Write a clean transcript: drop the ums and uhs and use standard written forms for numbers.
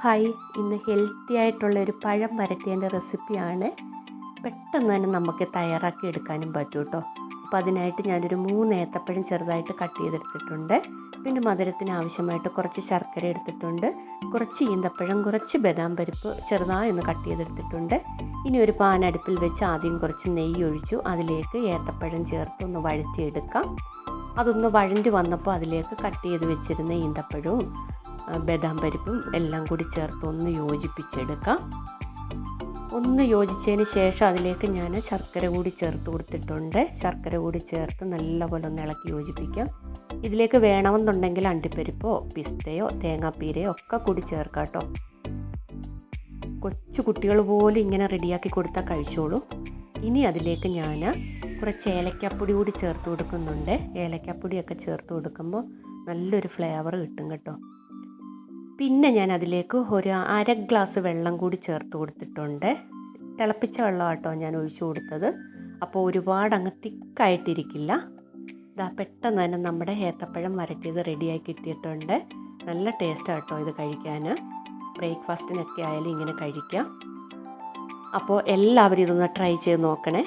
Hi, ഇന്ന് healthy ആയിട്ടുള്ളൊരു പഴം വരട്ടിയതിൻ്റെ റെസിപ്പിയാണ്. പെട്ടെന്ന് തന്നെ നമുക്ക് തയ്യാറാക്കി എടുക്കാനും പറ്റും കേട്ടോ. അപ്പോൾ അതിനായിട്ട് ഞാനൊരു 3 ഏത്തപ്പഴം ചെറുതായിട്ട് കട്ട് ചെയ്തെടുത്തിട്ടുണ്ട്. പിന്നെ മധുരത്തിന് ആവശ്യമായിട്ട് കുറച്ച് ശർക്കര എടുത്തിട്ടുണ്ട്, കുറച്ച് ഈന്തപ്പഴം, കുറച്ച് ബദാം പരിപ്പ് ചെറുതായി ഒന്ന് കട്ട് ചെയ്തെടുത്തിട്ടുണ്ട്. ഇനി ഒരു പാൻ അടുപ്പിൽ വെച്ച് ആദ്യം കുറച്ച് നെയ്യ് ഒഴിച്ചു അതിലേക്ക് ഏത്തപ്പഴം ചേർത്ത് ഒന്ന് വഴറ്റിയെടുക്കാം. അതൊന്ന് വഴണ്ടി വന്നപ്പോൾ അതിലേക്ക് കട്ട് ചെയ്ത് വെച്ചിരുന്ന ഈന്തപ്പഴവും ബദാം പരിപ്പും എല്ലാം കൂടി ചേർത്ത് ഒന്ന് യോജിപ്പിച്ചെടുക്കാം. ഒന്ന് യോജിച്ചതിന് ശേഷം അതിലേക്ക് ഞാൻ ശർക്കര കൂടി ചേർത്ത് കൊടുത്തിട്ടുണ്ട്. ശർക്കര കൂടി ചേർത്ത് നല്ലപോലെ ഒന്ന് ഇളക്കി യോജിപ്പിക്കാം. ഇതിലേക്ക് വേണമെന്നുണ്ടെങ്കിൽ അണ്ടിപ്പരിപ്പോ പിസ്തയോ തേങ്ങാപ്പീരയോ ഒക്കെ കൂടി ചേർക്കാം കേട്ടോ. കൊച്ചു കുട്ടികൾ പോലും ഇങ്ങനെ റെഡിയാക്കി കൊടുത്താൽ കഴിച്ചോളൂ. ഇനി അതിലേക്ക് ഞാൻ കുറച്ച് ഏലക്കാപ്പൊടി കൂടി ചേർത്ത് കൊടുക്കുന്നുണ്ട്. ഏലക്കാപ്പൊടിയൊക്കെ ചേർത്ത് കൊടുക്കുമ്പോൾ നല്ലൊരു ഫ്ലേവർ കിട്ടും കേട്ടോ. പിന്നെ ഞാൻ അതിലേക്ക് ഒരു 1/2 ഗ്ലാസ് വെള്ളം കൂടി ചേർത്ത് കൊടുത്തിട്ടുണ്ട്. തിളപ്പിച്ച വെള്ളം കേട്ടോ ഞാൻ ഒഴിച്ചു കൊടുത്തത്. അപ്പോൾ ഒരുപാട് അങ്ങ് തിക്കായിട്ടിരിക്കില്ല. ഇതാ പെട്ടെന്ന് തന്നെ നമ്മുടെ ഏത്തപ്പഴം വരട്ടിയത് റെഡിയായി കിട്ടിയിട്ടുണ്ട്. നല്ല ടേസ്റ്റാണ് കേട്ടോ ഇത് കഴിക്കാൻ. ബ്രേക്ക്ഫാസ്റ്റിനൊക്കെ ആയാലും ഇങ്ങനെ കഴിക്കാം. അപ്പോൾ എല്ലാവരും ഇതൊന്ന് ട്രൈ ചെയ്ത് നോക്കണേ.